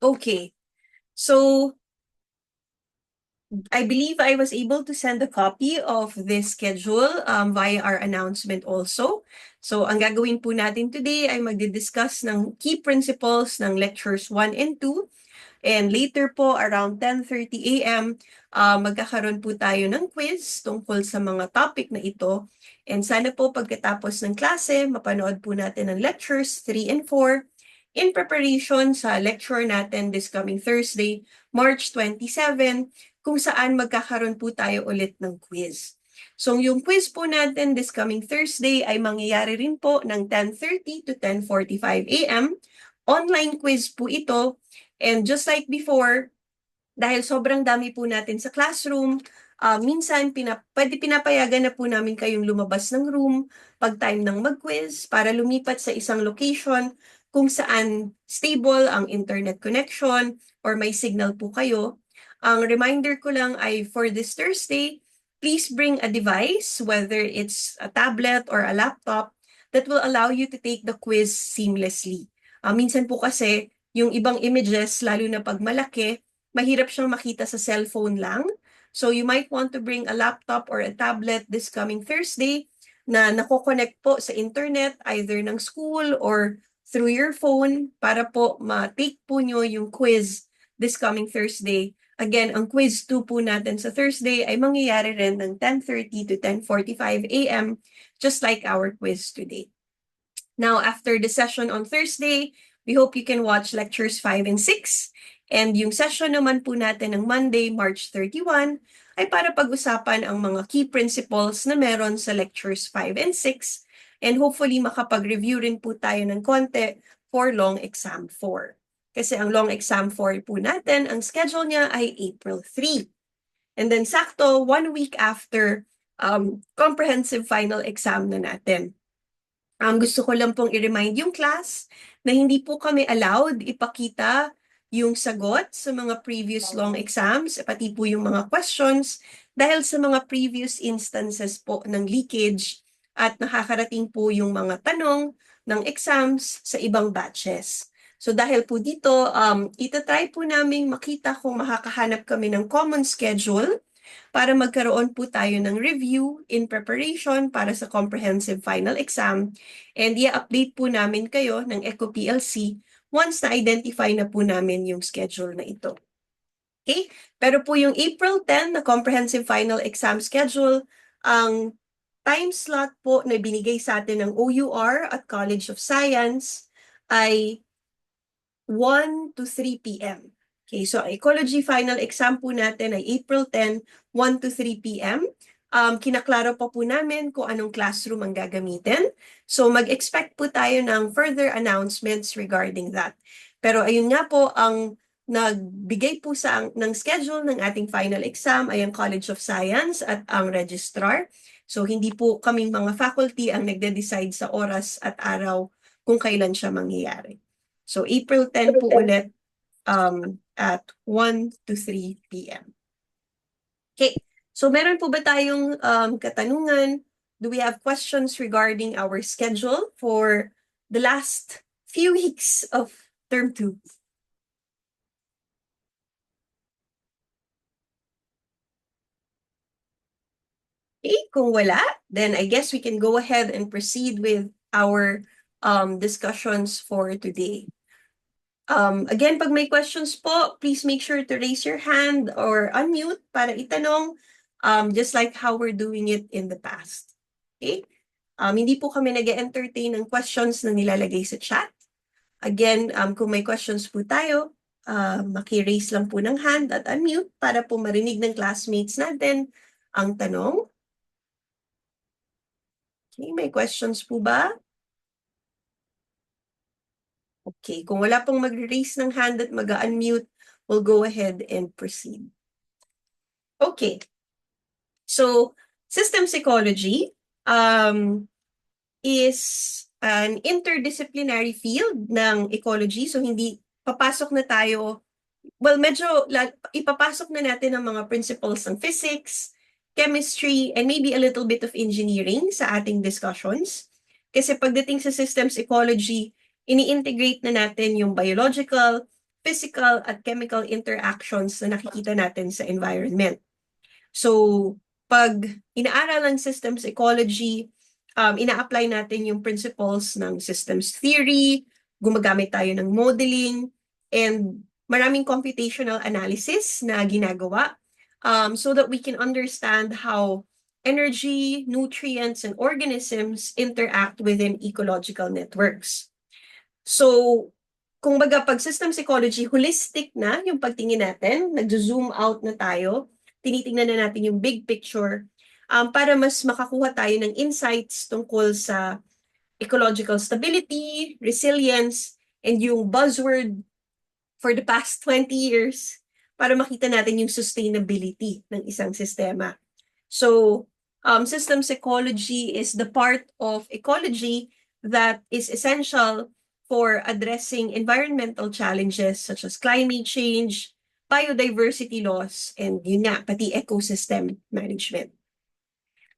Okay, so I believe I was able to send a copy of this schedule via our announcement also. So ang gagawin po natin today ay magdi-discuss ng key principles ng lectures 1 and 2. And later po around 10:30 a.m. Magkakaroon po tayo ng quiz tungkol sa mga topic na ito. And sana po pagkatapos ng klase, mapanood po natin ang lectures 3 and 4 in preparation sa lecture natin this coming Thursday, March 27, kung saan magkakaroon po tayo ulit ng quiz. So yung quiz po natin this coming Thursday ay mangyayari rin po ng 10:30 to 10:45 a.m. Online quiz po ito. And just like before, dahil sobrang dami po natin sa classroom, minsan pinapayagan na po namin kayong lumabas ng room pag time ng mag-quiz para lumipat sa isang location kung saan stable ang internet connection or may signal po kayo. Ang reminder ko lang ay for this Thursday, please bring a device, whether it's a tablet or a laptop, that will allow you to take the quiz seamlessly. Minsan po kasi, yung ibang images, lalo na pag malaki, mahirap siyang makita sa cellphone lang. So you might want to bring a laptop or a tablet this coming Thursday na nako-connect po sa internet, either ng school or through your phone, para po ma-take po nyo yung quiz this coming Thursday. Again, ang quiz 2 po natin sa Thursday ay mangyayari rin ng 10:30 to 10:45 a.m. just like our quiz today. Now, after the session on Thursday, we hope you can watch lectures 5 and 6. And yung session naman po natin ng Monday, March 31, ay para pag-usapan ang mga key principles na meron sa lectures 5 and 6. And hopefully makapag-review rin po tayo ng konti for long exam 4. Kasi ang long exam 4 po natin, ang schedule niya ay April 3. And then sakto, 1 week after comprehensive final exam na natin. Gusto ko lang pong i-remind yung class na hindi po kami allowed ipakita yung sagot sa mga previous long exams, pati po yung mga questions, dahil sa mga previous instances po ng leakage at nakakarating po yung mga tanong ng exams sa ibang batches. So dahil po dito, itatry po namin makita kung makakahanap kami ng common schedule para magkaroon po tayo ng review in preparation para sa comprehensive final exam, and i-update po namin kayo ng Eco PLC once na-identify na po namin yung schedule na ito. Okay? Pero po yung April 10 na comprehensive final exam schedule, ang time slot po na binigay sa atin ng OUR at College of Science ay 1 to 3 p.m. Okay, so ecology final exam po natin ay April 10, 1 to 3 p.m. Kinaklaro pa po namin kung anong classroom ang gagamitin. So mag-expect po tayo ng further announcements regarding that. Pero ayun nga po, ang nagbigay po ng schedule ng ating final exam ay ang College of Science at ang registrar. So hindi po kaming mga faculty ang nagde-decide sa oras at araw kung kailan siya mangyayari. So April 10 po ulit at 1 to 3 p.m. Okay, so meron po ba tayong katanungan? Do we have questions regarding our schedule for the last few weeks of term 2? Okay, kung wala, then I guess we can go ahead and proceed with our discussions for today. Again, pag may questions po, please make sure to raise your hand or unmute para itanong, just like how we're doing it in the past. Okay? Hindi po kami nag-entertain ng questions na nilalagay sa chat. Again, kung may questions po tayo, maki-raise lang po ng hand at unmute para po marinig ng classmates natin ang tanong. Okay, may questions po ba? Okay, kung wala pong mag-raise ng hand at mag-unmute, we'll go ahead and proceed. Okay, so systems ecology is an interdisciplinary field ng ecology. So hindi papasok na tayo, well, medyo ipapasok na natin ang mga principles ng physics, chemistry, and maybe a little bit of engineering sa ating discussions. Kasi pagdating sa systems ecology, ini-integrate na natin yung biological, physical at chemical interactions na nakikita natin sa environment. So, pag inaaral ng systems ecology, ina-apply natin yung principles ng systems theory, gumagamit tayo ng modeling, and maraming computational analysis na ginagawa so that we can understand how energy, nutrients, and organisms interact within ecological networks. So, kung baga pag systems ecology, holistic na yung pagtingin natin, nag-zoom out na tayo, tinitingnan na natin yung big picture para mas makakuha tayo ng insights tungkol sa ecological stability, resilience, and yung buzzword for the past 20 years para makita natin yung sustainability ng isang sistema. So, systems ecology is the part of ecology that is essential for addressing environmental challenges such as climate change, biodiversity loss, and yun nga, pati ecosystem management.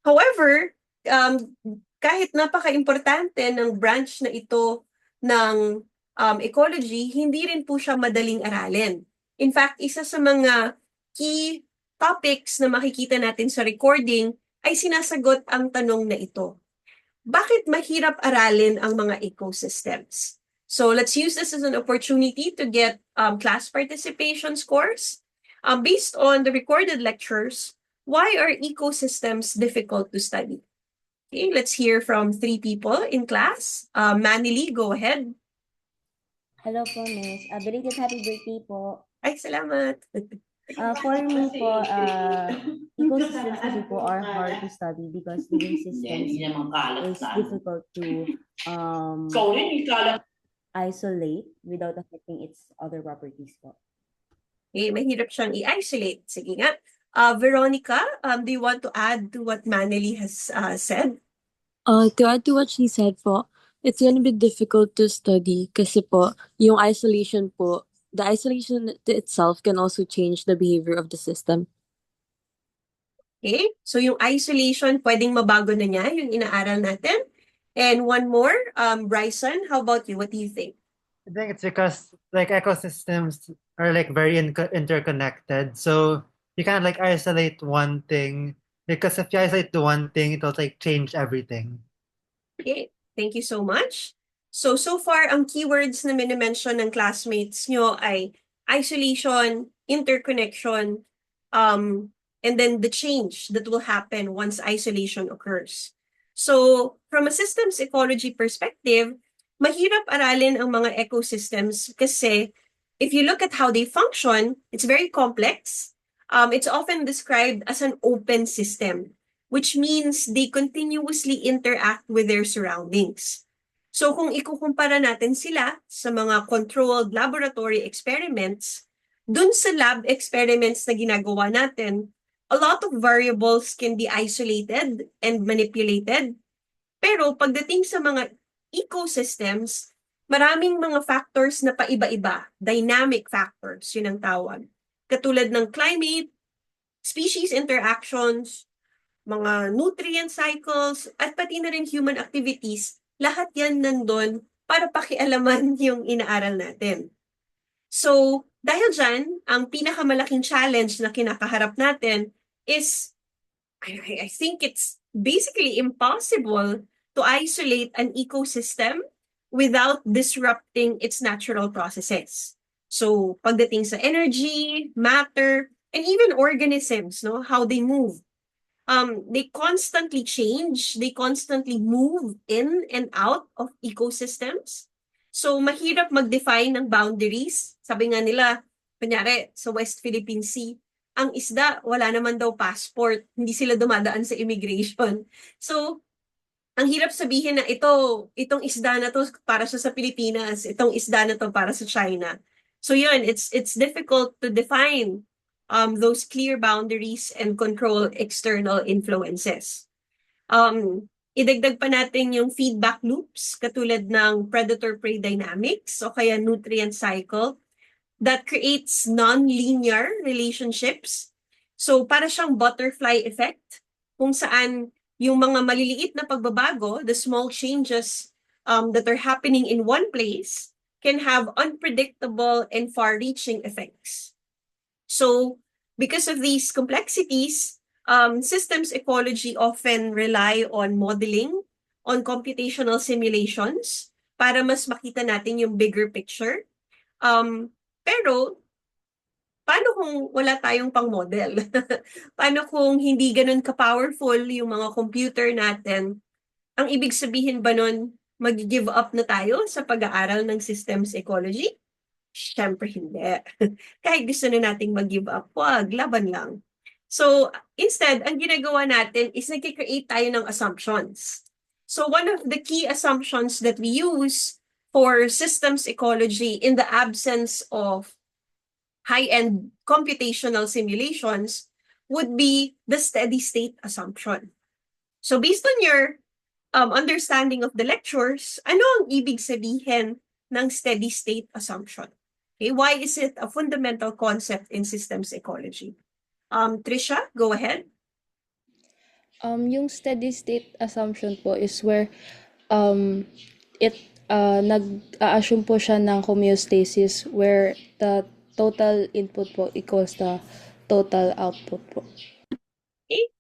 However, kahit napaka-importante ng branch na ito ng ecology, hindi rin po siya madaling aralin. In fact, isa sa mga key topics na makikita natin sa recording ay sinasagot ang tanong na ito. Bakit mahirap aralin ang mga ecosystems? So let's use this as an opportunity to get class participation scores. Based on the recorded lectures, why are ecosystems difficult to study? Okay, let's hear from 3 people in class. Manily, go ahead. Hello po, Miss. Belated happy birthday po. Ay, salamat. For me po, ecosystems kasi po are hard to study because living systems is difficult to isolate without affecting its other properties po. Okay, mahirap siyang i-isolate. Sige nga. Veronica, do you want to add to what Manily has said? To add to what she said po, it's gonna be difficult to study kasi po, yung isolation po, the isolation itself can also change the behavior of the system. Okay, so yung isolation, pwedeng mabago na niya yung inaaral natin. And one more, Bryson, how about you? What do you think? I think it's because like ecosystems are like very interconnected. So you can't like isolate one thing because if you isolate the one thing, it'll like change everything. Okay, thank you so much. So far, ang keywords na minimension ng classmates nyo ay isolation, interconnection, and then the change that will happen once isolation occurs. So, from a systems ecology perspective, mahirap aralin ang mga ecosystems kasi if you look at how they function, it's very complex. It's often described as an open system, which means they continuously interact with their surroundings. So kung ikukumpara natin sila sa mga controlled laboratory experiments, dun sa lab experiments na ginagawa natin, a lot of variables can be isolated and manipulated. Pero pagdating sa mga ecosystems, maraming mga factors na paiba-iba, dynamic factors, yun ang tawag. Katulad ng climate, species interactions, mga nutrient cycles, at pati na rin human activities, lahat yan nandun para pakialaman yung inaaral natin. So, dahil dyan, ang pinakamalaking challenge na kinakaharap natin is, I think it's basically impossible to isolate an ecosystem without disrupting its natural processes. So, pagdating sa energy, matter, and even organisms, no, how they move. They constantly change, they constantly move in and out of ecosystems. So, mahirap mag-define ng boundaries. Sabi nga nila, kunyari, sa West Philippine Sea, ang isda, wala naman daw passport. Hindi sila dumadaan sa immigration. So, ang hirap sabihin na itong isda na to para sa Pilipinas, itong isda na to para sa China. So yun, it's difficult to define those clear boundaries and control external influences. Idagdag pa natin yung feedback loops katulad ng predator-prey dynamics o kaya nutrient cycle that creates non-linear relationships. So para siyang butterfly effect kung saan yung mga maliliit na pagbabago, the small changes that are happening in one place can have unpredictable and far-reaching effects. So, because of these complexities, systems ecology often rely on modeling, on computational simulations, para mas makita natin yung bigger picture. Pero, paano kung wala tayong pang-model? Paano kung hindi ganun ka-powerful yung mga computer natin? Ang ibig sabihin ba nun, mag-give up na tayo sa pag-aaral ng systems ecology? Siyempre hindi. Kahit gusto na nating mag-give up, wag, laban lang. So, instead, ang ginagawa natin is nag-create tayo ng assumptions. So, one of the key assumptions that we use for systems ecology in the absence of high-end computational simulations would be the steady state assumption. So, based on your understanding of the lectures, ano ang ibig sabihin ng steady state assumption? Okay, why is it a fundamental concept in systems ecology? Trisha, go ahead. Yung steady state assumption po is where nag-a-assume po siya ng homeostasis where the total input po equals the total output po. Okay.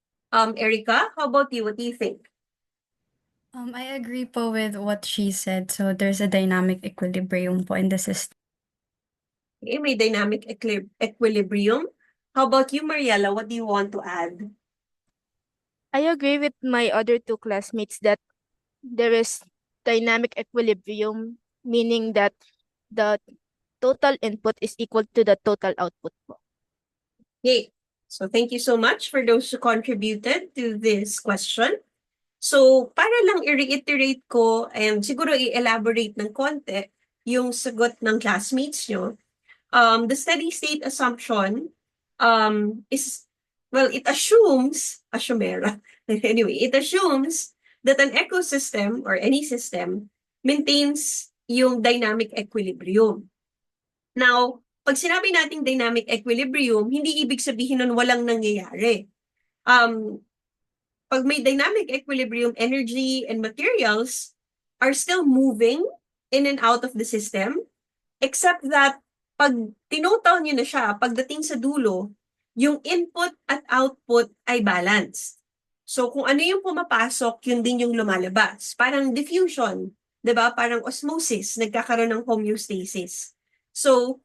Erica, how about you? What do you think? I agree po with what she said. So there's a dynamic equilibrium po in the system. Okay, may dynamic equilibrium. How about you, Mariela? What do you want to add? I agree with my other two classmates that there is dynamic equilibrium, meaning that the total input is equal to the total output po. Okay, so thank you so much for those who contributed to this question. So, para lang i-reiterate ko and siguro i-elaborate ng konti yung sagot ng classmates nyo, the steady state assumption is, well, it assumes, anyway, it assumes that an ecosystem or any system maintains yung dynamic equilibrium. Now, pag sinabi nating dynamic equilibrium, hindi ibig sabihin nun walang nangyayari. Pag may dynamic equilibrium, energy and materials are still moving in and out of the system, except that pag tinotal nyo na siya, pagdating sa dulo, yung input at output ay balanced. So kung ano yung pumapasok, yun din yung lumalabas. Parang diffusion, 'di ba? Parang osmosis, nagkakaroon ng homeostasis. So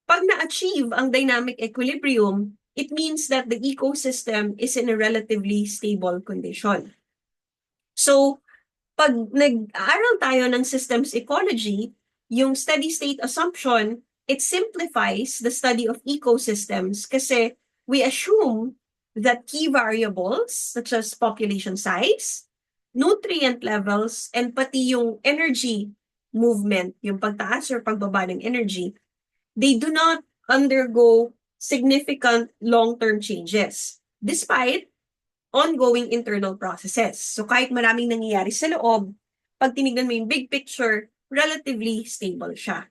pag na-achieve ang dynamic equilibrium, it means that the ecosystem is in a relatively stable condition. So, pag nag-aaral tayo ng systems ecology, yung steady state assumption, it simplifies the study of ecosystems kasi we assume that key variables such as population size, nutrient levels, and pati yung energy movement, yung pagtaas or pagbaba ng energy, they do not undergo significant long-term changes despite ongoing internal processes. So kahit maraming nangyayari sa loob, pag tinignan mo yung big picture, relatively stable siya.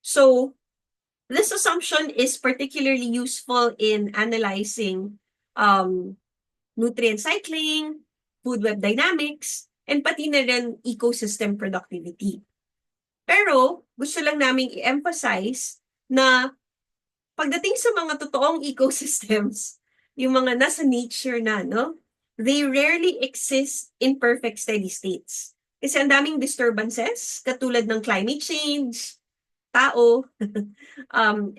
So this assumption is particularly useful in analyzing nutrient cycling, food web dynamics, and pati na rin ecosystem productivity. Pero gusto lang naming i-emphasize na pagdating sa mga totoong ecosystems, yung mga nasa nature na, no? They rarely exist in perfect steady states. Kasi ang daming disturbances, katulad ng climate change, tao,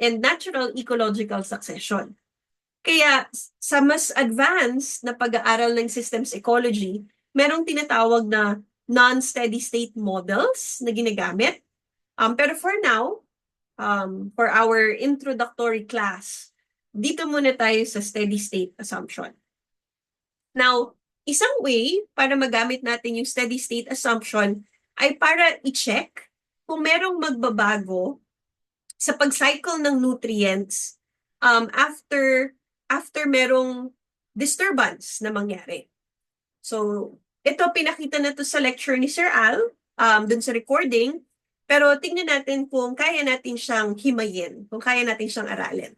and natural ecological succession. Kaya sa mas advanced na pag-aaral ng systems ecology, merong tinatawag na non-steady state models na ginagamit. Pero for now, for our introductory class, dito muna tayo sa steady state assumption. Now, isang way para magamit natin yung steady state assumption ay para i-check kung merong magbabago sa pag-cycle ng nutrients after merong disturbance na mangyari. So, ito pinakita na to sa lecture ni Sir Al, dun sa recording, pero tingnan natin kung kaya natin siyang himayin, kung kaya natin siyang aralin.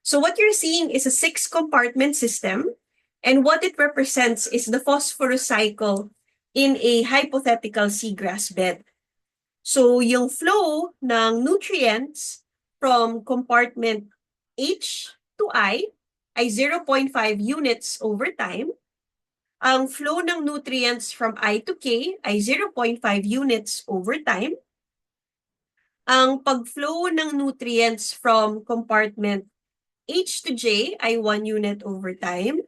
So what you're seeing is a 6-compartment system, and what it represents is the phosphorus cycle in a hypothetical seagrass bed. So, yung flow ng nutrients from compartment H to I ay 0.5 units over time. Ang flow ng nutrients from I to K ay 0.5 units over time. Ang pag-flow ng nutrients from compartment H to J ay 1 unit over time.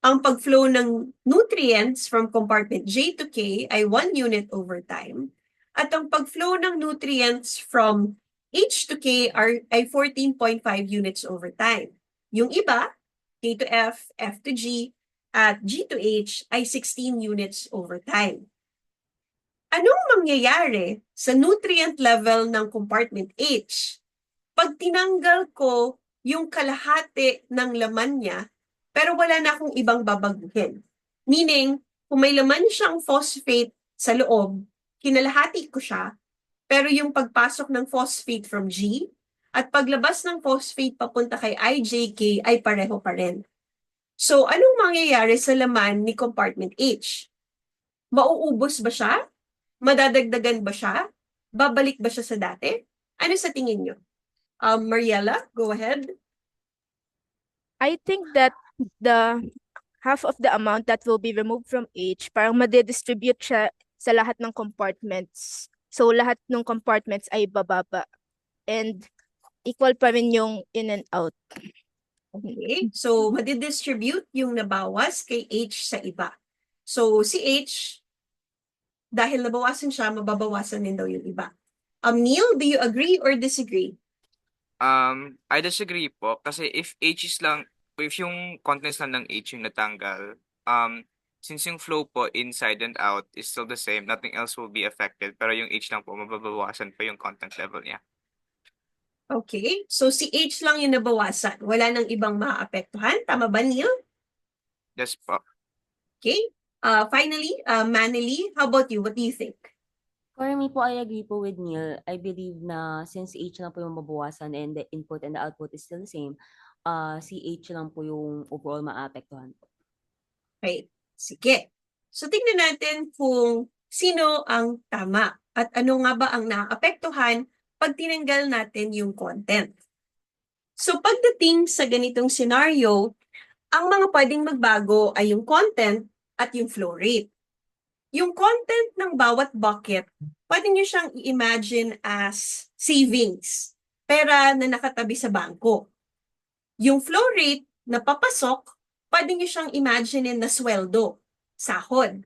Ang pag-flow ng nutrients from compartment J to K ay 1 unit over time. At ang pag-flow ng nutrients from H to K ay 14.5 units over time. Yung iba, K to F, F to G, at G to H ay 16 units over time. Anong mangyayari sa nutrient level ng compartment H pag tinanggal ko yung kalahati ng laman niya pero wala na akong ibang babaguhin? Meaning, kung may laman siyang phosphate sa loob, kinalahati ko siya, pero yung pagpasok ng phosphate from G at paglabas ng phosphate papunta kay IJK ay pareho pa rin. So, anong mangyayari sa laman ni compartment H? Mauubos ba siya? Madadagdagan ba siya? Babalik ba siya sa dati? Ano sa tingin nyo? Mariela, go ahead. I think that the half of the amount that will be removed from H, parang madidistribute siya sa lahat ng compartments. So, lahat ng compartments ay bababa. And equal pa rin yung in and out. Okay, so madidistribute yung nabawas kay H sa iba. So, si H, dahil nabawasan siya, mababawasan din daw yung iba. Neil, do you agree or disagree? I disagree po kasi if yung contents lang ng H yung natanggal, since yung flow po inside and out is still the same, nothing else will be affected, pero yung H lang po mababawasan pa yung content level niya. Okay, so si H lang yung nabawasan. Wala nang ibang maaapektuhan. Tama ba, Neil? Yes po. Okay. Finally, Manily, how about you? What do you think? For me po, I agree po with Neil. I believe na since H lang po yung mabawasan and the input and the output is still the same, si H lang po yung overall maapektuhan po. Okay, sige. So tingnan natin kung sino ang tama at ano nga ba ang naapektuhan pag tinanggal natin yung content. So pagdating sa ganitong scenario, ang mga pwedeng magbago ay yung content at yung flow rate. Yung content ng bawat bucket, pwede nyo siyang i-imagine as savings, pera na nakatabi sa bangko. Yung flow rate na papasok, pwede nyo siyang imagine na sweldo, sahod.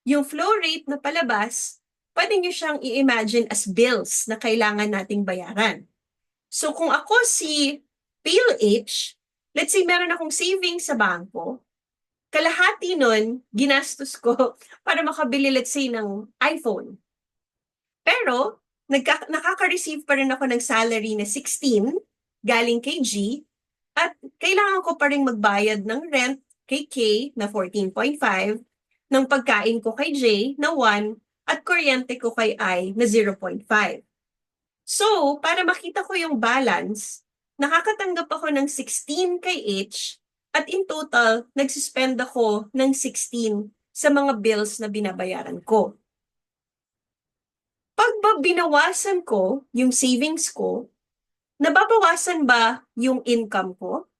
Yung flow rate na palabas, pwede nyo siyang i-imagine as bills na kailangan nating bayaran. So kung ako si PhilH, let's say meron akong savings sa bangko, kalahati nun, ginastos ko para makabili, let's say, ng iPhone. Pero, nakaka-receive pa rin ako ng salary na 16 galing kay G at kailangan ko pa rin magbayad ng rent kay K na 14.5, ng pagkain ko kay J na 1 at kuryente ko kay I na 0.5. So, para makita ko yung balance, nakakatanggap ako ng 16 kay H at in total, nagsuspend ako ng 16 sa mga bills na binabayaran ko. Pag ba binawasan ko yung savings ko, nababawasan ba yung income ko?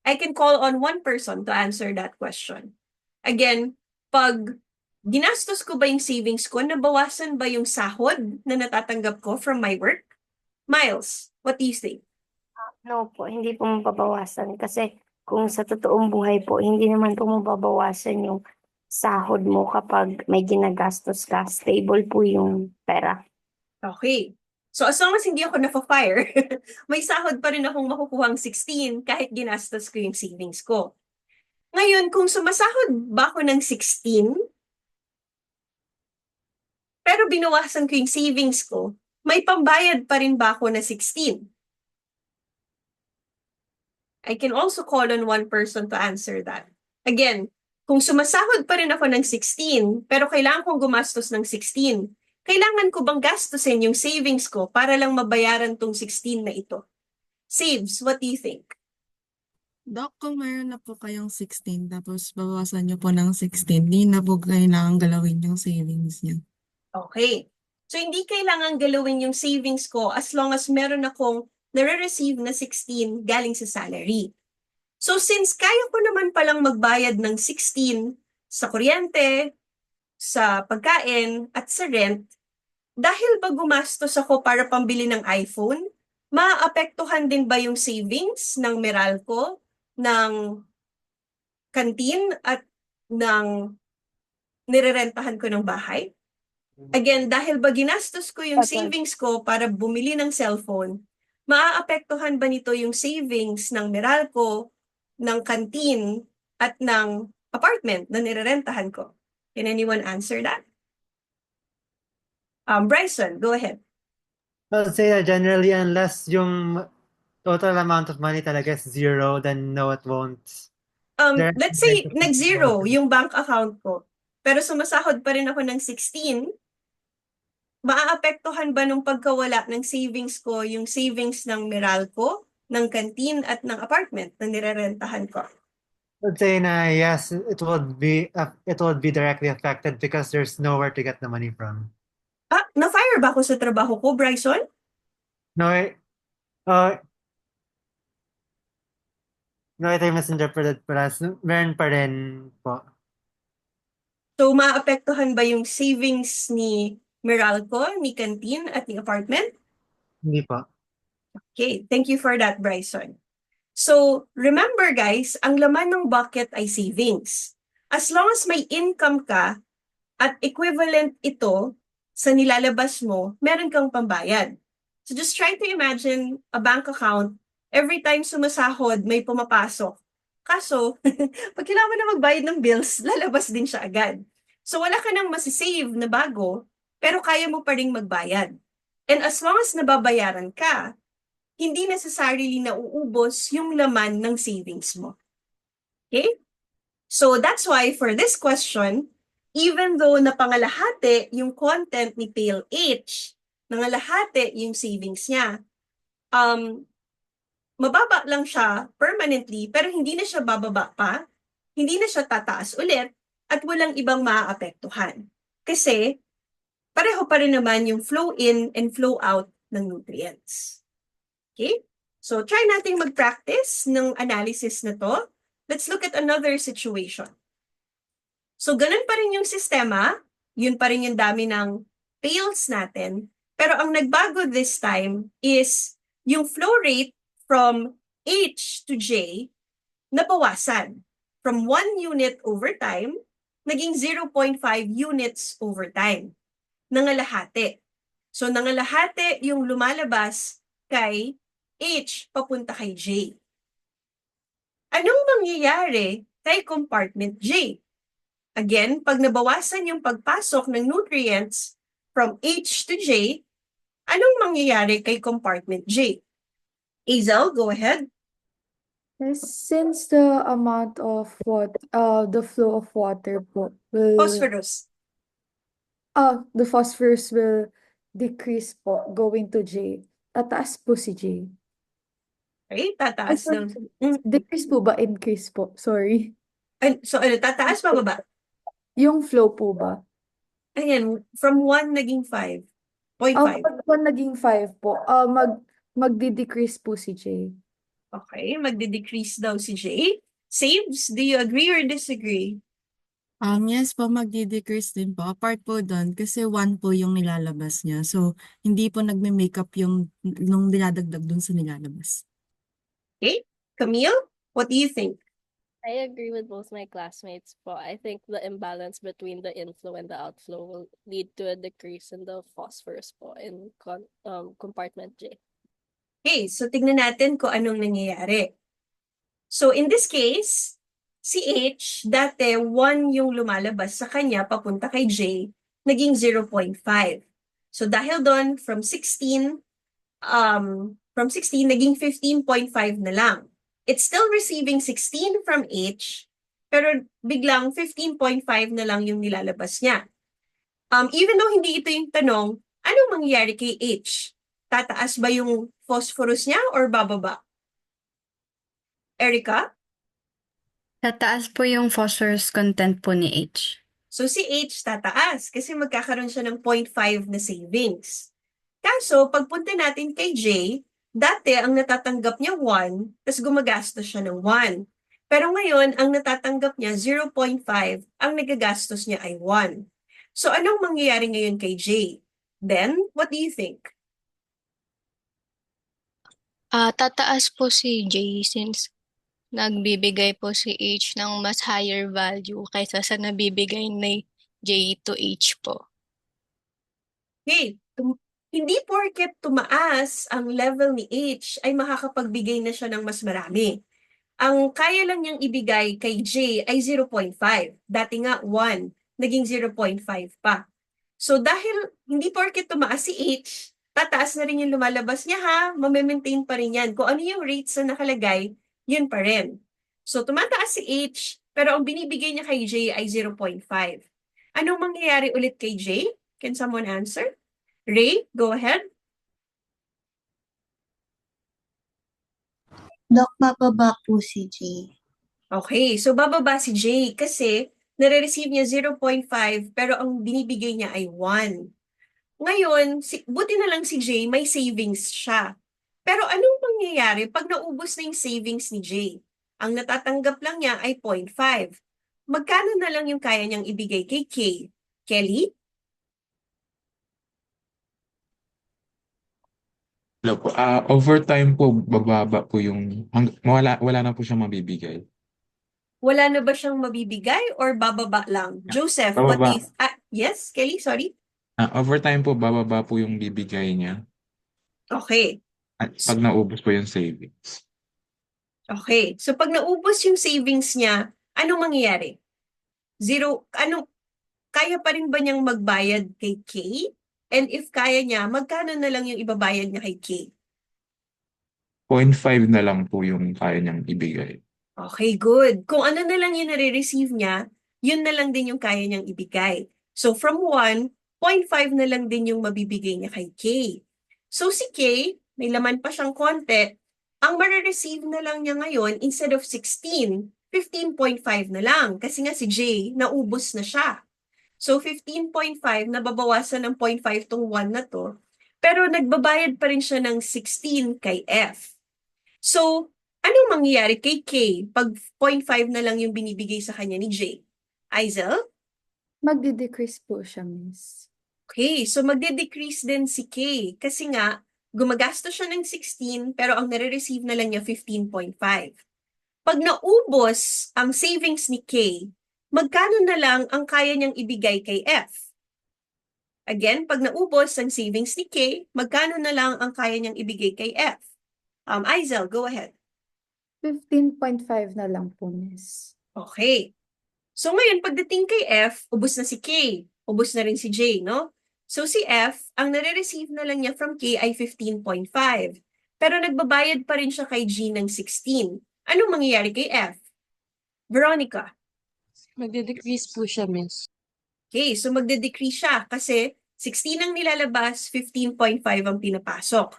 I can call on one person to answer that question. Again, pag ginastos ko ba yung savings ko, nabawasan ba yung sahod na natatanggap ko from my work? Miles, what do you think? No po, hindi po mababawasan kasi kung sa totoong buhay po, hindi naman po mababawasan yung sahod mo kapag may ginagastos ka. Stable po yung pera. Okay. So as long as hindi ako na-fire, may sahod pa rin akong makukuhang 16 kahit ginastos ko yung savings ko. Ngayon, kung sumasahod ba ako ng 16, pero binawasan ko yung savings ko, may pambayad pa rin ba ako na 16? I can also call on one person to answer that. Again, kung sumasahod pa rin ako ng 16, pero kailangan kong gumastos ng 16, kailangan ko bang gastusin yung savings ko para lang mabayaran tong 16 na ito? Saves, what do you think? Doc, kung mayroon na po kayong 16, tapos bawasan nyo po ng 16, di na po kailangan galawin yung savings niyo. Okay. So hindi kailangan galawin yung savings ko as long as meron akong nare-receive na 16 galing sa salary. So since kaya ko naman palang magbayad ng 16 sa kuryente, sa pagkain, at sa rent, dahil ba gumastos ako para pambili ng iPhone, maaapektuhan din ba yung savings ng Meralco, ng kantin, at ng nirerentahan ko ng bahay? Again, dahil ba ginastos ko yung Opo. savings ko para bumili ng cellphone, maaapektuhan ba nito yung savings ng Meralco, ng kantin, at ng apartment na nirerentahan ko? Can anyone answer that? Bryson, go ahead. I would say that generally, unless yung total amount of money talaga is zero, then no, it won't. There are Let's say some nag-zero yung bank account ko, pero sumasahod pa rin ako ng 16, maaapektuhan ba nung pagkawala ng savings ko yung savings ng Meralco, ng kantin, at ng apartment na nirerentahan ko? I would say na yes, it would be directly affected because there's nowhere to get the money from. Na-fire ba ako sa trabaho ko, Bryson? No, no, ito yung misinterpreted pala. Meron pa rin po. So, maapektuhan ba yung savings ni Meralco, ni kantin, at ni apartment? Hindi po. Okay, thank you for that, Bryson. So, remember guys, ang laman ng bucket ay savings. As long as may income ka at equivalent ito sa nilalabas mo, meron kang pambayad. So just try to imagine a bank account, every time sumasahod, may pumapasok. Kaso, pag kailangan na magbayad ng bills, lalabas din siya agad. So wala ka nang masisave na bago, pero kaya mo pa rin magbayad. And as long as nababayaran ka, hindi necessarily nauubos yung laman ng savings mo. Okay? So that's why for this question, even though napangalahati yung content ni Pale H, nangalahati yung savings niya, mababa lang siya permanently, pero hindi na siya bababa pa, hindi na siya tataas ulit, at walang ibang maaapektuhan. Kasi, pareho pa rin naman yung flow in and flow out ng nutrients. Okay? So, try nating mag-practice ng analysis na to. Let's look at another situation. So, ganun pa rin yung sistema, yun pa rin yung dami ng pails natin, pero ang nagbago this time is yung flow rate from H to J nabawasan. From 1 unit over time, naging 0.5 units over time. Nangalahati. So, nangalahati yung lumalabas kay H papunta kay J. Anong mangyayari kay compartment J? Again, pag nabawasan yung pagpasok ng nutrients from H to J, anong mangyayari kay compartment J? Hazel, go ahead. Since the amount of the flow of water po will Phosphorus. the phosphorus will decrease po going to J. Tataas po si J. Okay, tataas ng... Decrease po ba? Increase po? Sorry. So, tataas pa baba? Yung flow po ba? Ayan, from 1 naging 5. 0.5. Pag naging 5 po, magdi-decrease po si J. Okay, magdi-decrease daw si J. Saves, do you agree or disagree? Yes po, magdi-decrease din po. Apart po doon, kasi 1 po yung nilalabas niya. So, hindi po nagme-make up yung nung dinadagdag doon sa nilalabas. Okay, Camille, what do you think? I agree with both my classmates, but I think the imbalance between the inflow and the outflow will lead to a decrease in the phosphorus po in compartment J. Okay, so tignan natin kung anong nangyayari. So in this case, si H, dati 1 yung lumalabas sa kanya papunta kay J, naging 0.5. So dahil doon, from 16, naging 15.5 na lang. It's still receiving 16 from H, pero biglang 15.5 na lang yung nilalabas niya. Even though hindi ito yung tanong, anong mangyayari kay H? Tataas ba yung phosphorus niya or bababa? Erica? Tataas po yung phosphorus content po ni H. So si H tataas kasi magkakaroon siya ng 0.5 na savings. Kaso, pagpunta natin kay J, dati ang natatanggap niya 1, tapos gumagastos siya ng 1. Pero ngayon, ang natatanggap niya 0.5, ang nagagastos niya ay 1. So anong mangyayari ngayon kay J? Then, what do you think? Tataas po si J since nagbibigay po si H ng mas higher value kaysa sa nabibigay ni J to H po. Okay, hindi porket tumaas ang level ni H ay makakapagbigay na siya ng mas marami. Ang kaya lang niyang ibigay kay J ay 0.5. Dati nga 1, naging 0.5 pa. So dahil hindi porket tumaas si H, tataas na rin yung lumalabas niya ha, mamaintain pa rin yan. Kung ano yung rates na nakalagay, yun pa rin. So tumataas si H, pero ang binibigay niya kay J ay 0.5. Anong mangyayari ulit kay J? Can someone answer? Ray, go ahead. Dok, bababa po si J. Okay, so bababa si J kasi nare-receive niya 0.5 pero ang binibigay niya ay 1. Ngayon, buti na lang si J, may savings siya. Pero anong mangyayari pag naubos na yung savings ni J? Ang natatanggap lang niya ay 0.5. Magkano na lang yung kaya niyang ibigay kay K? Kelly? Hello po. Overtime po, bababa po yung, wala na po siyang mabibigay. Wala na ba siyang mabibigay or bababa lang? Joseph, what do Bababa. you... yes, Kelly, sorry. Overtime po, bababa po yung bibigay niya. Okay. At pag naubos po yung savings. Okay. So pag naubos yung savings niya, anong mangyayari? Kaya pa rin ba niyang magbayad kay K? And if kaya niya, magkano na lang yung ibabayad niya kay K? 0.5 na lang po yung kaya niyang ibigay. Okay, good. Kung ano na lang yung nare-receive niya, yun na lang din yung kaya niyang ibigay. So from 1, 0.5 na lang din yung mabibigay niya kay K. So si K, may laman pa siyang konti, ang mare-receive na lang niya ngayon, instead of 16, 15.5 na lang. Kasi nga si J, naubos na siya. So 15.5, nababawasan ng 0.5 tong 1 na to. Pero nagbabayad pa rin siya ng 16 kay F. So, anong mangyayari kay K pag 0.5 na lang yung binibigay sa kanya ni J? Aizel? Magdi-decrease po siya, miss. Okay, so magde-decrease din si K kasi nga gumagastos siya ng 16 pero ang nare-receive na lang niya 15.5. Pag naubos ang savings ni K, magkano na lang ang kaya niyang ibigay kay F? Again, pag naubos ang savings ni K, magkano na lang ang kaya niyang ibigay kay F? Aizel, go ahead. 15.5 na lang po, miss. Okay. So ngayon, pagdating kay F, ubos na si K. Ubos na rin si J, no? So si F, ang nare-receive na lang niya from K ay 15.5. Pero nagbabayad pa rin siya kay G ng 16. Anong mangyayari kay F? Veronica? Magde-decrease po siya, miss. Okay, so magde-decrease siya kasi 16 ang nilalabas, 15.5 ang pinapasok.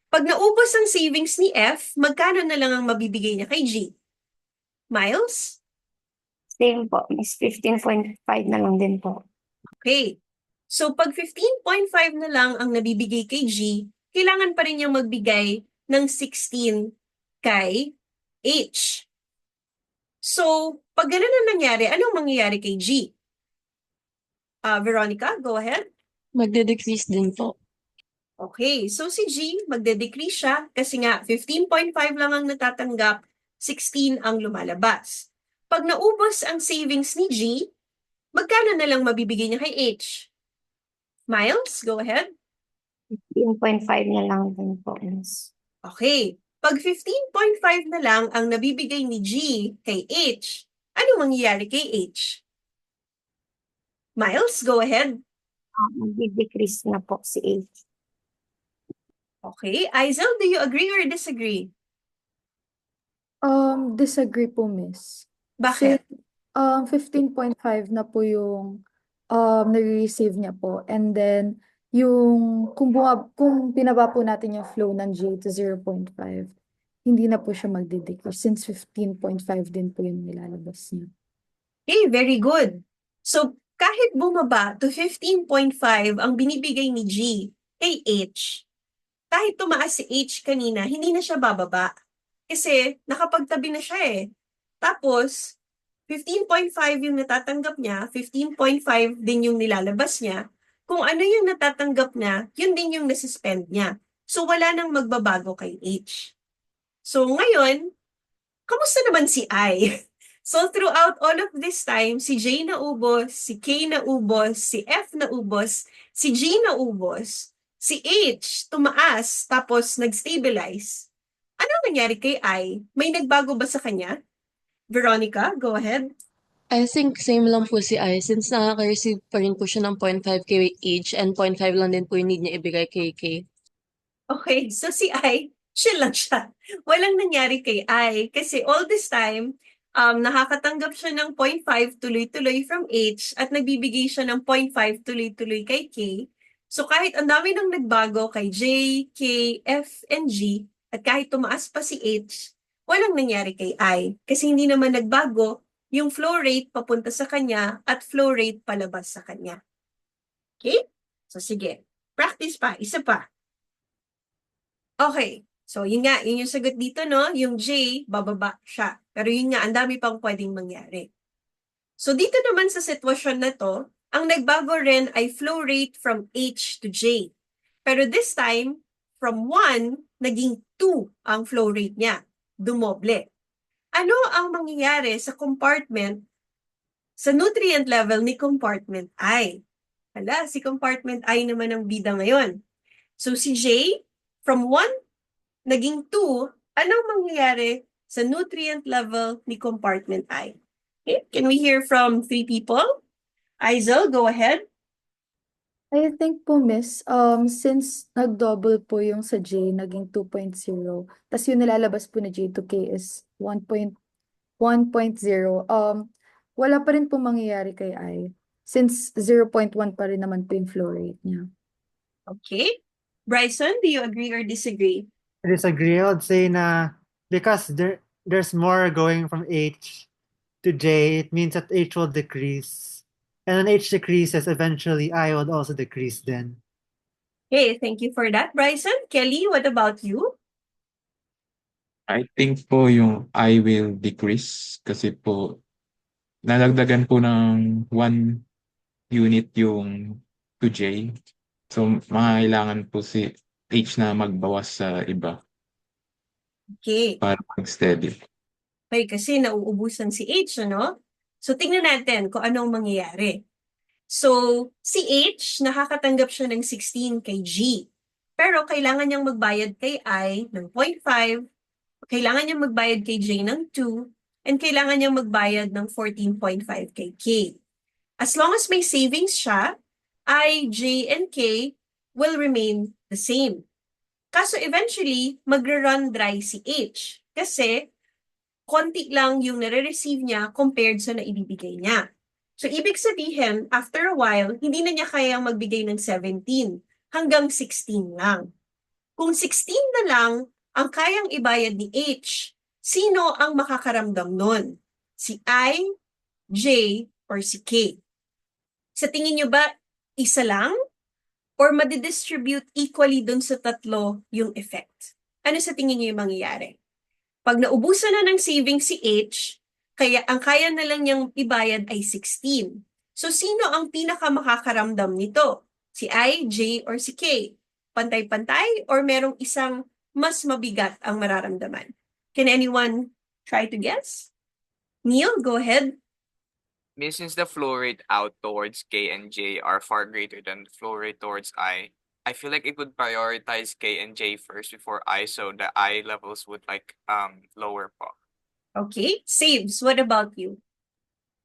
Pag naubos ang savings ni F, magkano na lang ang mabibigay niya kay G? Miles? Same po, miss. 15.5 na lang din po. Okay. So pag 15.5 na lang ang nabibigay kay G, kailangan pa rin niyang magbigay ng 16 kay H. So, pag ganun na nangyari, anong mangyayari kay G? Veronica, go ahead. Magde-decrease din po. Okay, so si G, magde-decrease siya kasi nga 15.5 lang ang natatanggap, 16 ang lumalabas. Pag naubos ang savings ni G, magkano na lang mabibigay niya kay H? Miles, go ahead. 15.5 na lang din po, miss. Okay, pag 15.5 na lang ang nabibigay ni G kay H, ano mangyayari kay H? Miles, go ahead. Magdi-decrease na po si H. Okay, Aizel, do you agree or disagree? Disagree po, miss. Bakit? 15.5 na po yung nare-receive niya po. And then, yung kung pinaba po natin yung flow ng J to 0.5, hindi na po siya magdi-decrease since 15.5 din po yung nilalabas niya. Okay, very good. So, kahit bumaba to 15.5 ang binibigay ni G kay H, kahit tumaas si H kanina, hindi na siya bababa. Kasi nakapagtabi na siya eh. Tapos, 15.5 yung natatanggap niya, 15.5 din yung nilalabas niya. Kung ano yung natatanggap niya, yun din yung nasispend niya. So, wala nang magbabago kay H. So, ngayon, kamusta naman si I? So, throughout all of this time, si J naubos, si K naubos, si F naubos, si G naubos, si H tumaas, tapos nag-stabilize. Ano nangyari kay I? May nagbago ba sa kanya? Veronica, go ahead. I think same lang po si I since nakaka-receive pa rin po siya ng 0.5 kay H and 0.5 lang din po yung need niya ibigay kay K. Okay, so si I, chill lang siya. Walang nangyari kay I kasi all this time, nakakatanggap siya ng 0.5 tuloy-tuloy from H at nagbibigay siya ng 0.5 tuloy-tuloy kay K. So kahit ang dami nang nagbago kay J, K, F, and G, at kahit tumaas pa si H, walang nangyari kay I. Kasi hindi naman nagbago yung flow rate papunta sa kanya at flow rate palabas sa kanya. Okay? So sige, practice pa, isa pa. Okay. So, yun nga, yun yung sagot dito, no? Yung J, bababa siya. Pero yun nga, ang dami pang pwedeng mangyari. So, dito naman sa sitwasyon na to, ang nagbago rin ay flow rate from H to J. Pero this time, from 1, naging 2 ang flow rate niya. Dumoble. Ano ang mangyayari sa compartment, sa nutrient level ni compartment I? Hala, si compartment I naman ang bida ngayon. So, si J, from 1, naging 2, anong mangyayari sa nutrient level ni compartment I? Okay, can we hear from 3 people? Aizel, go ahead. I think po, miss, since nag-double po yung sa J, naging 2.0, tas yung nilalabas po na J to K is 1.0, wala pa rin po mangyayari kay I, since 0.1 pa rin naman po yung flow rate niya. Okay. Bryson, do you agree or disagree? I disagree. I would say na because there's more going from H to J, it means that H will decrease. And when H decreases, eventually I would also decrease then. Okay, thank you for that, Bryson. Kelly, what about you? I think po yung I will decrease kasi po nalagdagan po ng 1 unit yung to J. So, makakailangan po si H na magbawas sa iba Okay. para mag-steady. Okay, kasi nauubusan si H, ano? So, tingnan natin kung anong mangyayari. So, si H, nakakatanggap siya ng 16 kay G. Pero kailangan niyang magbayad kay I ng 0.5, kailangan niyang magbayad kay J ng 2, and kailangan niyang magbayad ng 14.5 kay K. As long as may savings siya, I, J, and K will remain the same. Kaso eventually, magre-run dry si H kasi konti lang yung nare-receive niya compared sa naibibigay niya. So, ibig sabihin, after a while, hindi na niya kayang magbigay ng 17, hanggang 16 lang. Kung 16 na lang ang kayang ibayad ni H, sino ang makakaramdam nun? Si I, J, or si K? Sa tingin niyo ba, isa lang? Or madidistribute equally dun sa tatlo yung effect? Ano sa tingin niyo yung mangyayari? Pag naubusan na ng savings si H, kaya ang kaya na lang niyang ibayad ay 16. So, sino ang pinaka makakaramdam nito? Si I, J, or si K? Pantay-pantay or merong isang mas mabigat ang mararamdaman? Can anyone try to guess? Neil, go ahead. Since the flow rate out towards K and J are far greater than the flow rate towards I feel like it would prioritize K and J first before I, so the I levels would lower po. Okay, Saves, what about you?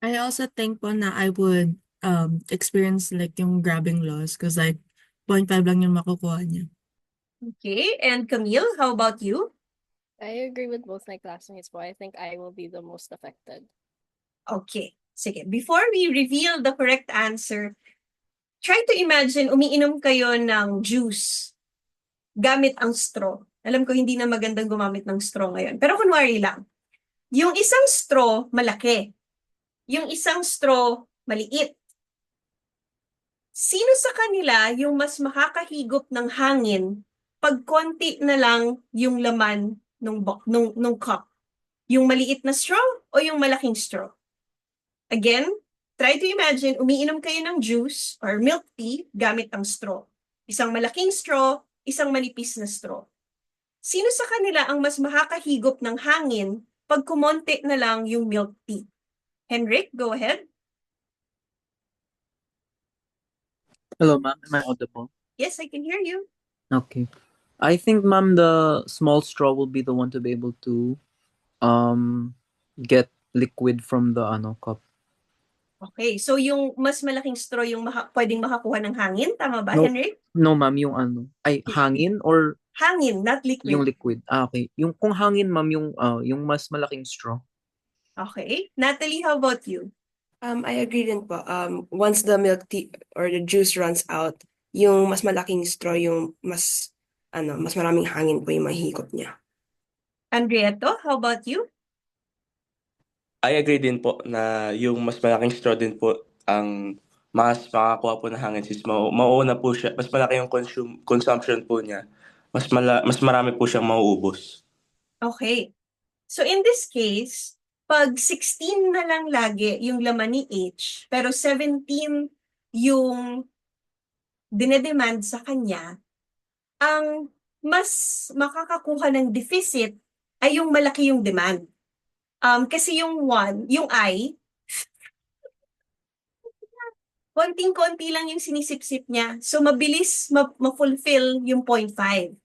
I also think po na I would experience like yung grabbing loss because like 0.5 lang yung makukuha niya. Okay, and Camille, how about you? I agree with both my classmates, but I think I will be the most affected. Okay, sige. Before we reveal the correct answer, try to imagine umiinom kayo ng juice gamit ang straw. Alam ko hindi na magandang gumamit ng straw ngayon. Pero kunwari lang, yung isang straw malaki, yung isang straw maliit. Sino sa kanila yung mas makakahigop ng hangin pag konti na lang yung laman nung cup? Yung maliit na straw o yung malaking straw? Again, try to imagine, umiinom kayo ng juice or milk tea gamit ang straw. Isang malaking straw, isang manipis na straw. Sino sa kanila ang mas makakahigop ng hangin pag kumonti na lang yung milk tea? Henrik, go ahead. Hello, ma'am. Am I audible? Yes, I can hear you. Okay. I think, ma'am, the small straw will be the one to be able to get liquid from the cup. Okay, so yung mas malaking straw yung pwedeng makakuha ng hangin, tama ba, No, Henrik? no, ma'am, yung hangin or Hangin, not liquid. yung liquid. Okay. Yung kung hangin, ma'am, yung mas malaking straw. Okay. Natalie, how about you? I agree din po. Once the milk tea or the juice runs out, yung mas malaking straw, yung mas maraming hangin po yung mahigop niya. Andrieto, how about you? I agree din po na yung mas malaking straw din po ang mas makakuha po ng hangin since mauuna po siya, mas malaki yung consumption po niya. Mas marami po siyang mauubos. Okay. So in this case, pag 16 na lang lagi yung laman ni H, pero 17 yung dinedemand sa kanya, ang mas makakakuha ng deficit ay yung malaki yung demand. Kasi yung yung I, konting-konti lang yung sinisip-sip niya. So mabilis ma-fulfill yung 0.5.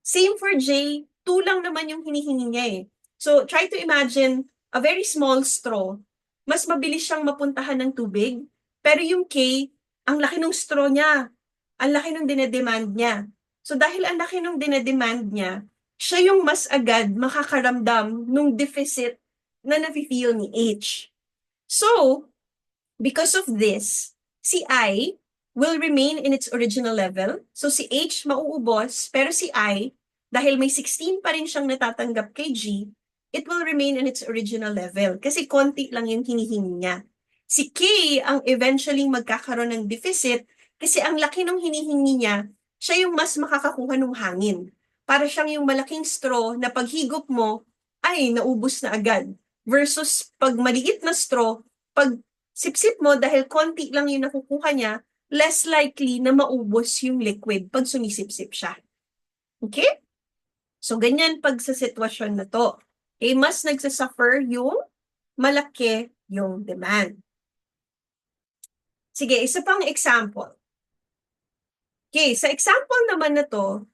Same for J, 2 lang naman yung hinihingi niya eh. So try to imagine a very small straw. Mas mabilis siyang mapuntahan ng tubig. Pero yung K, ang laki ng straw niya. Ang laki ng dinedemand niya. So dahil ang laki ng dinedemand niya, siya yung mas agad makakaramdam nung deficit na nafe-feel ni H. So, because of this, si I will remain in its original level. So si H mauubos, pero si I, dahil may 16 pa rin siyang natatanggap kay G, it will remain in its original level kasi konti lang yung hinihingi niya. Si K ang eventually magkakaroon ng deficit kasi ang laki ng hinihingi niya, siya yung mas makakakuha ng hangin. Para siyang yung malaking straw na paghigop mo, ay naubos na agad. Versus pag maliit na straw, pag sip-sip mo dahil konti lang yung nakukuha niya, less likely na maubos yung liquid pag sumisip-sip siya. Okay? So, ganyan pag sa sitwasyon na to. Okay, mas nagsasuffer yung malaki yung demand. Sige, isa pang example. Okay, sa example naman na to,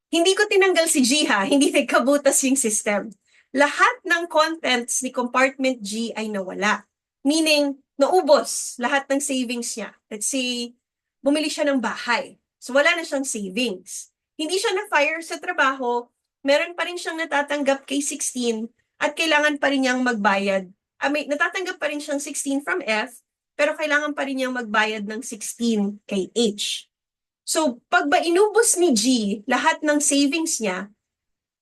hindi ko tinanggal si G ha, hindi nagkabutas yung system. Lahat ng contents ni compartment G ay nawala. Meaning, naubos lahat ng savings niya. Let's say, bumili siya ng bahay. So, wala na siyang savings. Hindi siya na-fire sa trabaho, meron pa rin siyang natatanggap kay 16 at kailangan pa rin niyang magbayad. Natatanggap pa rin siyang 16 from F, pero kailangan pa rin niyang magbayad ng 16 kay H. So, pag ba inubos ni G lahat ng savings niya,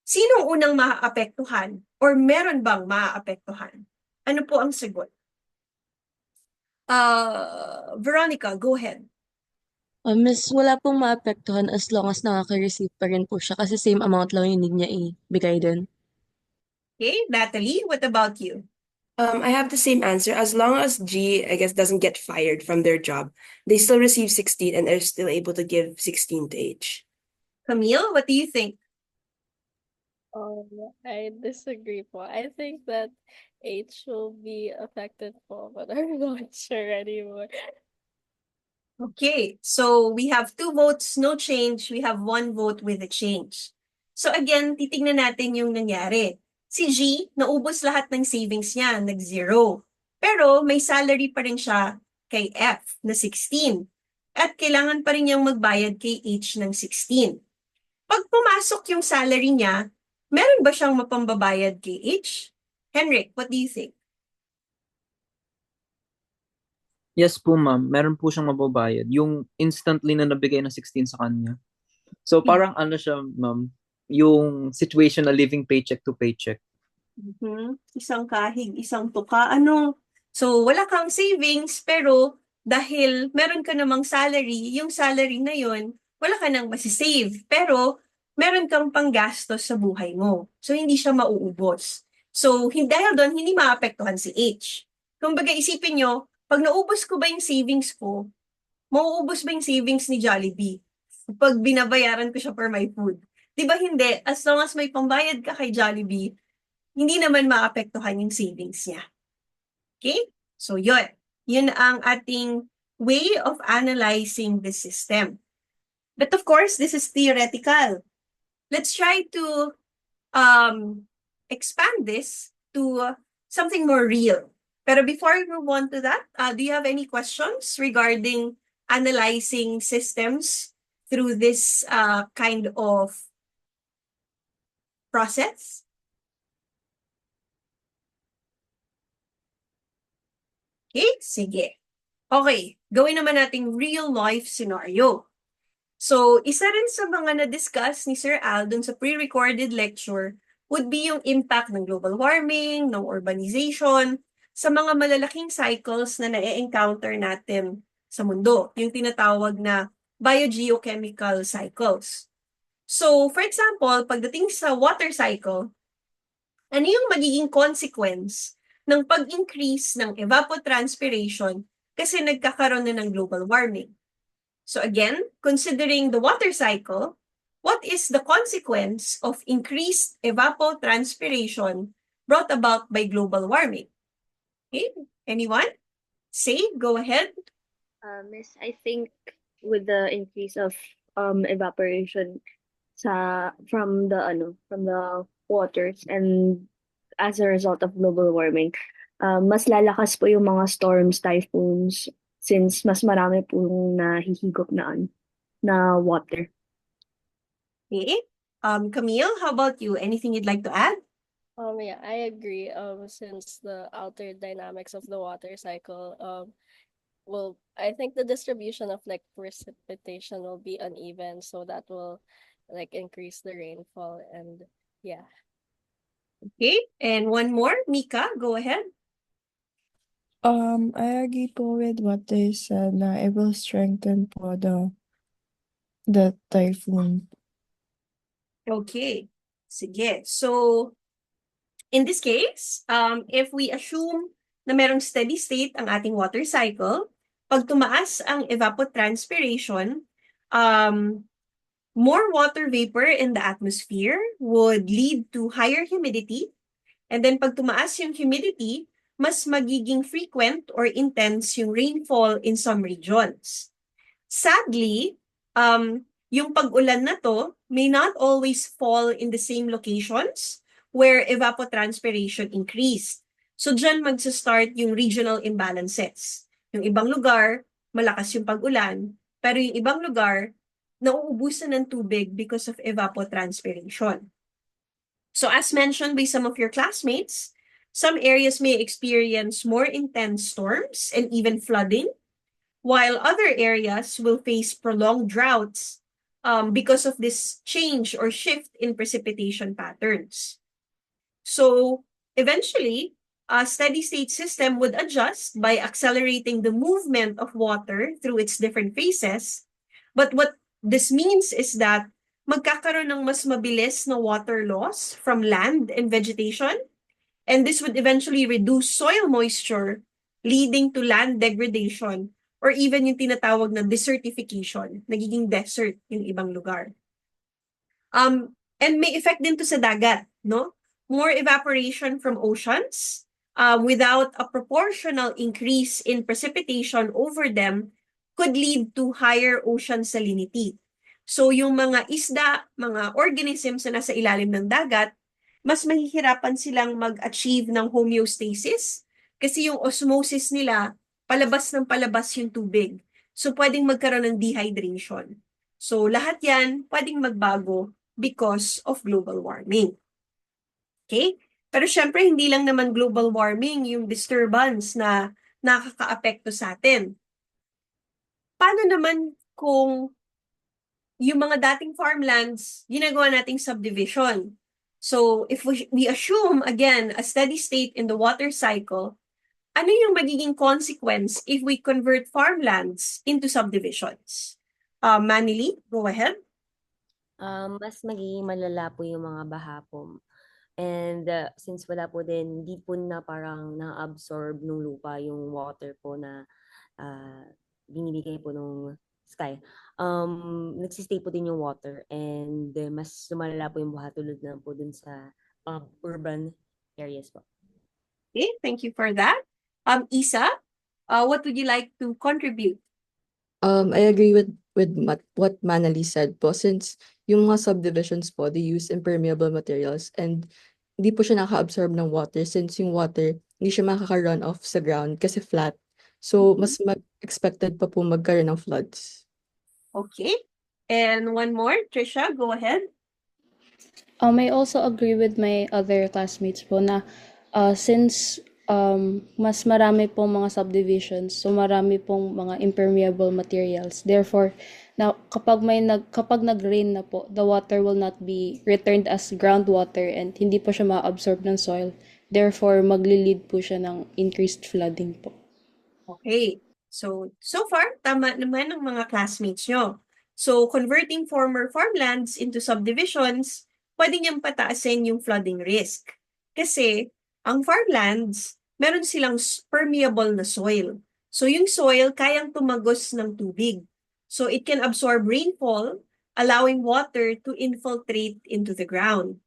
sinong unang maaapektuhan? Or meron bang maaapektuhan? Ano po ang sagot? Veronica, go ahead. Miss, wala pong maapektuhan as long as nakaka-receive pa rin po siya kasi same amount lang yung need niya ibigay din. Okay, Natalie, what about you? I have the same answer. As long as G, I guess, doesn't get fired from their job, they still receive 16 and are still able to give 16 to H. Camille, what do you think? I disagree po. I think that H will be affected po, but I'm not sure anymore. Okay, so we have 2 votes, no change. We have 1 vote with a change. So again, titingnan natin yung nangyari. Si G, naubos lahat ng savings niya, nag-0. Pero may salary pa rin siya kay F na 16. At kailangan pa rin niyang magbayad kay H ng 16. Pag pumasok yung salary niya, meron ba siyang mapambabayad kay H? Henrik, what do you think? Yes po, ma'am. Meron po siyang mababayad. Yung instantly na nabigay na 16 sa kanya. So parang ano siya, ma'am, yung situation na living paycheck to paycheck. Isang kahig, isang tuka. So wala kang savings pero dahil meron ka namang salary, yung salary na yun, wala ka nang masisave, pero meron kang panggastos sa buhay mo. So, hindi siya mauubos. So, dahil doon, hindi maapektuhan si H. Kumbaga, isipin nyo, pag naubos ko ba yung savings ko, mauubos ba yung savings ni Jollibee? Pag binabayaran ko siya for my food. Di ba hindi? As long as may pambayad ka kay Jollibee, hindi naman maapektuhan yung savings niya. Okay? So, yun. Yun ang ating way of analyzing the system. But of course, this is theoretical. Let's try to expand this to something more real. Pero before we move on to that, do you have any questions regarding analyzing systems through this kind of process? Okay, sige. Okay, gawin naman nating real life scenario. So, isa rin sa mga na-discuss ni Sir Al dun sa pre-recorded lecture would be yung impact ng global warming, ng urbanization, sa mga malalaking cycles na na-encounter natin sa mundo, yung tinatawag na biogeochemical cycles. So, for example, pagdating sa water cycle, ano yung magiging consequence ng pag-increase ng evapotranspiration kasi nagkakaroon na ng global warming? So again, considering the water cycle, what is the consequence of increased evapotranspiration brought about by global warming? Okay, anyone? Say, go ahead. Miss, I think with the increase of evaporation from the waters, and as a result of global warming, mas lalakas po yung mga storms, typhoons, since mas marami pong nahihigop na water. Okay. Camille, how about you? Anything you'd like to add? Yeah, I agree. Since the altered dynamics of the water cycle, well, I think the distribution of like precipitation will be uneven, so that will like increase the rainfall, and yeah. Okay, and one more, Mika, go ahead. I agree po with what they said na it will strengthen po the typhoon. Okay, sige. So, in this case, if we assume na merong steady state ang ating water cycle, pag tumaas ang evapotranspiration, more water vapor in the atmosphere would lead to higher humidity. And then pag tumaas yung humidity, mas magiging frequent or intense yung rainfall in some regions. Sadly, yung pag-ulan na to may not always fall in the same locations where evapotranspiration increased. So dyan magsa-start yung regional imbalances. Yung ibang lugar, malakas yung pag-ulan, pero yung ibang lugar, nauubusan ng tubig because of evapotranspiration. So as mentioned by some of your classmates, some areas may experience more intense storms and even flooding, while other areas will face prolonged droughts because of this change or shift in precipitation patterns. So eventually, a steady-state system would adjust by accelerating the movement of water through its different phases. But what this means is that magkakaroon ng mas mabilis na water loss from land and vegetation, and this would eventually reduce soil moisture, leading to land degradation, or even yung tinatawag na desertification, nagiging desert yung ibang lugar. And may effect din to sa dagat, no? More evaporation from oceans, without a proportional increase in precipitation over them, could lead to higher ocean salinity. So yung mga isda, mga organisms na nasa ilalim ng dagat, mas mahihirapan silang mag-achieve ng homeostasis kasi yung osmosis nila, palabas ng palabas yung tubig. So pwedeng magkaroon ng dehydration. So lahat yan pwedeng magbago because of global warming. Okay? Pero syempre, hindi lang naman global warming yung disturbance na nakaka-apekto sa atin. Paano naman kung yung mga dating farmlands, ginagawa nating subdivision? So if we assume, again, a steady state in the water cycle, ano yung magiging consequence if we convert farmlands into subdivisions? Manili, go ahead. Mas magiging malala po yung mga baha po. And since wala po din, hindi po na parang na-absorb ng lupa yung water po na binibigay po ng sky. Nagsistay po din yung water and mas lumalala po yung baha tulad na po dun sa urban areas po. Okay, thank you for that. Isa, what would you like to contribute? I agree with what Manali said po, since yung mga subdivisions po, they use impermeable materials and hindi po siya naka-absorb ng water since yung water hindi siya makaka-run off sa ground kasi flat. So, mas expected pa po magkaroon ng floods. Okay. And one more, Trisha, go ahead. I also agree with my other classmates po na since mas marami pong mga subdivisions, so marami pong mga impermeable materials. Therefore, kapag nag-rain na po, the water will not be returned as groundwater and hindi po siya ma-absorb ng soil. Therefore, magli-lead po siya ng increased flooding po. Okay. So far, tama naman ng mga classmates nyo. So, converting former farmlands into subdivisions, pwede niyang pataasin yung flooding risk. Kasi, ang farmlands, meron silang permeable na soil. So, yung soil kayang tumagos ng tubig. So, it can absorb rainfall, allowing water to infiltrate into the ground.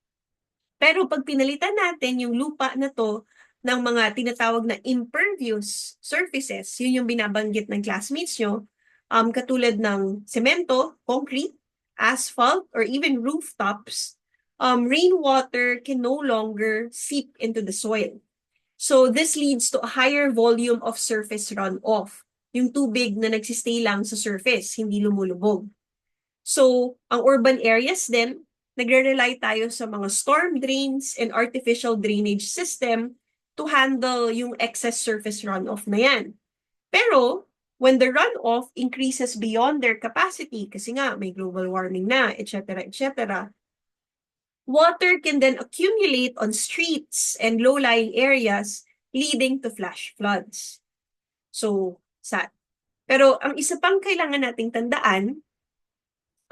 Pero pag pinalitan natin yung lupa na to ng mga tinatawag na impervious surfaces, yun yung binabanggit ng classmates nyo, katulad ng semento, concrete, asphalt, or even rooftops, rainwater can no longer seep into the soil. So this leads to a higher volume of surface runoff. Yung tubig na nagsistay lang sa surface, hindi lumulubog. So, ang urban areas din, nagre-rely tayo sa mga storm drains and artificial drainage system to handle yung excess surface runoff na yan. Pero, when the runoff increases beyond their capacity, kasi nga may global warming na, etc., etc., water can then accumulate on streets and low-lying areas, leading to flash floods. So, sad. Pero ang isa pang kailangan nating tandaan,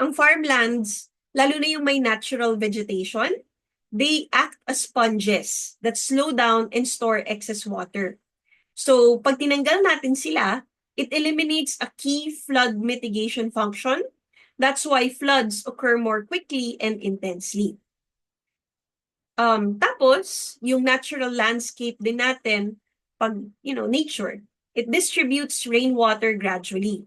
ang farmlands, lalo na yung may natural vegetation, they act as sponges that slow down and store excess water. So, pag tinanggal natin sila, it eliminates a key flood mitigation function. That's why floods occur more quickly and intensely. Tapos, yung natural landscape din natin, pag, nature, it distributes rainwater gradually.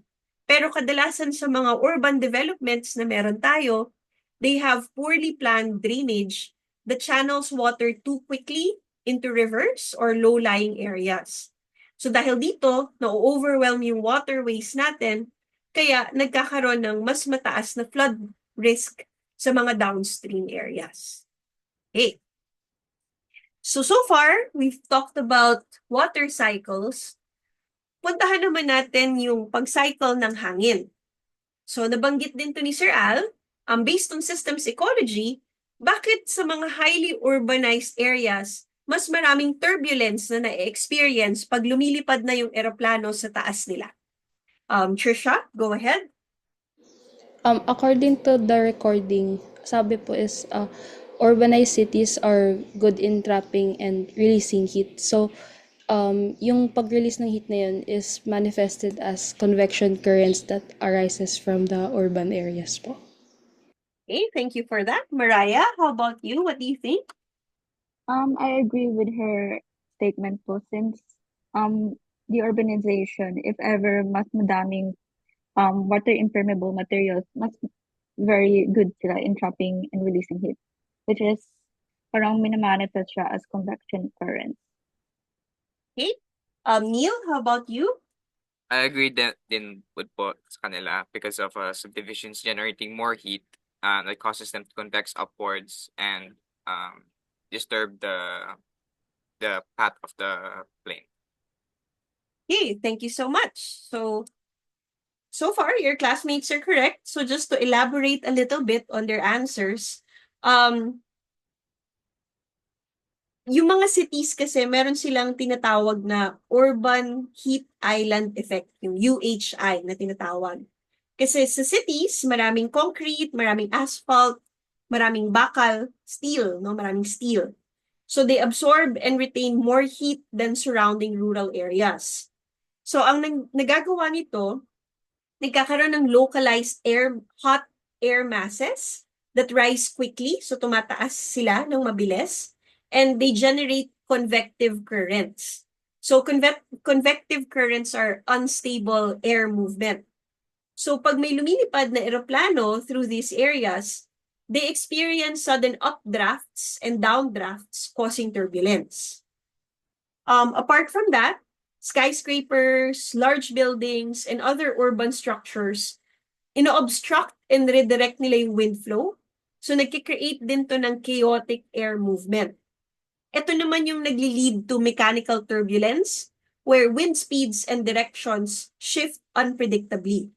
Pero kadalasan sa mga urban developments na meron tayo, they have poorly planned drainage that channels water too quickly into rivers or low-lying areas. So dahil dito, na-overwhelm yung waterways natin, kaya nagkakaroon ng mas mataas na flood risk sa mga downstream areas. Okay. So far, we've talked about water cycles. Puntahan naman natin yung pag-cycle ng hangin. So nabanggit din to ni Sir Al, based on systems ecology, bakit sa mga highly urbanized areas, mas maraming turbulence na na-experience pag lumilipad na yung eroplano sa taas nila? Trisha, go ahead. According to the recording, sabi po is urbanized cities are good in trapping and releasing heat. So, yung pag-release ng heat na yun is manifested as convection currents that arises from the urban areas po. Okay, thank you for that. Mariah, how about you? What do you think? I agree with her statement po since the urbanization, if ever mas madaming water impermeable materials, mas very good sila in trapping and releasing heat, which is parang minamanifest siya as convection currents. Okay. Neil, how about you? I agree din with po sa kanila because of subdivisions generating more heat that causes them to convex upwards and disturb the path of the plane. Okay, thank you so much. So far, your classmates are correct. So just to elaborate a little bit on their answers, yung mga cities kasi meron silang tinatawag na urban heat island effect, yung UHI na tinatawag. Kasi sa cities, maraming concrete, maraming asphalt, maraming bakal, steel, no? Maraming steel. So they absorb and retain more heat than surrounding rural areas. So ang nagagawa nito, nagkakaroon ng localized hot air masses that rise quickly. So tumataas sila ng mabilis. And they generate convective currents. So convective currents are unstable air movement. So pag may lumilipad na eroplano through these areas, they experience sudden updrafts and downdrafts causing turbulence. Apart from that, skyscrapers, large buildings, and other urban structures, ino-obstruct and redirect nila yung wind flow. So nagkikreate din to ng chaotic air movement. Ito naman yung nagli-lead to mechanical turbulence, where wind speeds and directions shift unpredictably.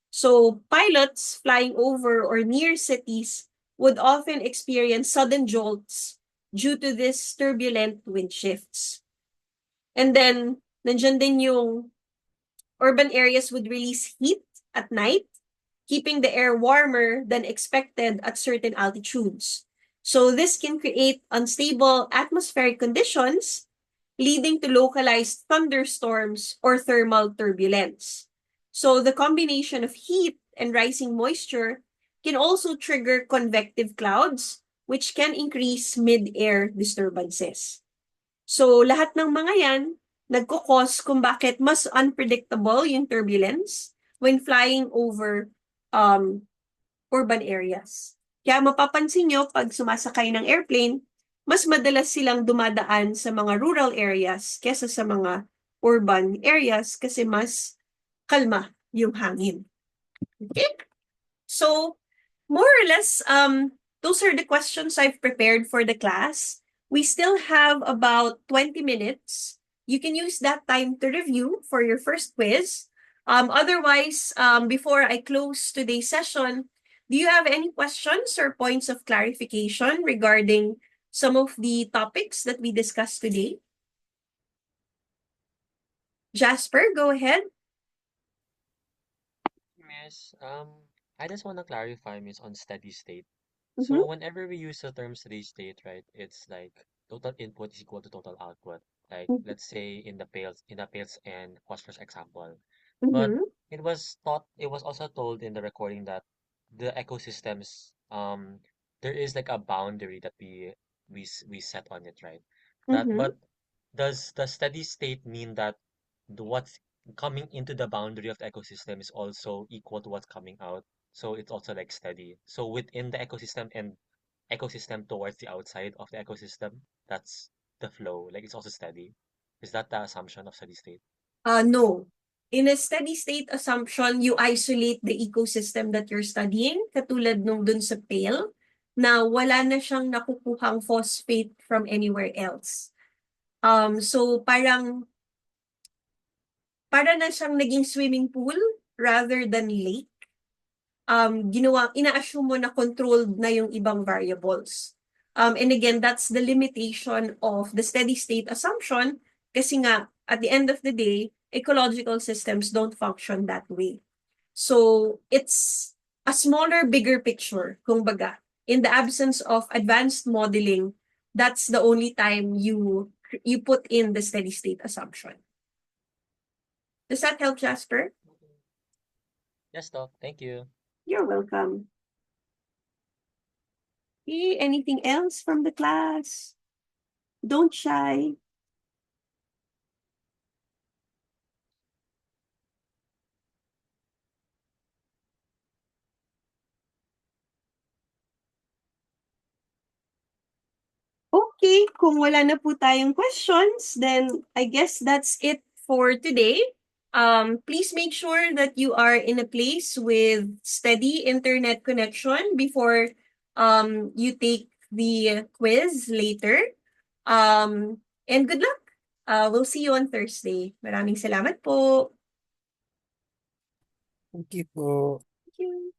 So pilots flying over or near cities would often experience sudden jolts due to this turbulent wind shifts. And then, nandyan din yung urban areas would release heat at night, keeping the air warmer than expected at certain altitudes. So this can create unstable atmospheric conditions, leading to localized thunderstorms or thermal turbulence. So the combination of heat and rising moisture can also trigger convective clouds, which can increase mid-air disturbances. So lahat ng mga yan, nagkukos kung bakit mas unpredictable yung turbulence when flying over urban areas. Kaya mapapansin nyo, pag sumasakay ng airplane, mas madalas silang dumadaan sa mga rural areas kesa sa mga urban areas kasi mas kalma yung hangin. Okay? So, more or less, those are the questions I've prepared for the class. We still have about 20 minutes. You can use that time to review for your first quiz. Otherwise, before I close today's session, do you have any questions or points of clarification regarding some of the topics that we discussed today? Jasper, go ahead. Miss, I just want to clarify, Miss, on steady state. So whenever we use the term steady state, right, it's like total input is equal to total output. Like let's say in the pails and phosphorus example. But it was also told in the recording that the ecosystems, there is like a boundary that we set on it, right? But does the steady state mean that what's coming into the boundary of the ecosystem is also equal to what's coming out? So it's also like steady. So within the ecosystem and ecosystem towards the outside of the ecosystem, that's the flow. Like it's also steady. Is that the assumption of steady state? No. In a steady state assumption, you isolate the ecosystem that you're studying, katulad nung dun sa pail, na wala na siyang nakukuhang phosphate from anywhere else. So para na siyang naging swimming pool rather than lake. Ina-assume mo na controlled na yung ibang variables. And again, that's the limitation of the steady state assumption kasi nga, at the end of the day, ecological systems don't function that way. So it's a smaller, bigger picture, kumbaga. In the absence of advanced modeling, that's the only time you put in the steady state assumption. Does that help, Jasper? Yes, Doc. Thank you. You're welcome. Okay, anything else from the class? Don't shy. Okay, kung wala na po tayong questions, then I guess that's it for today. Please make sure that you are in a place with steady internet connection before you take the quiz later. And good luck. We'll see you on Thursday. Maraming salamat po. Thank you po. Thank you.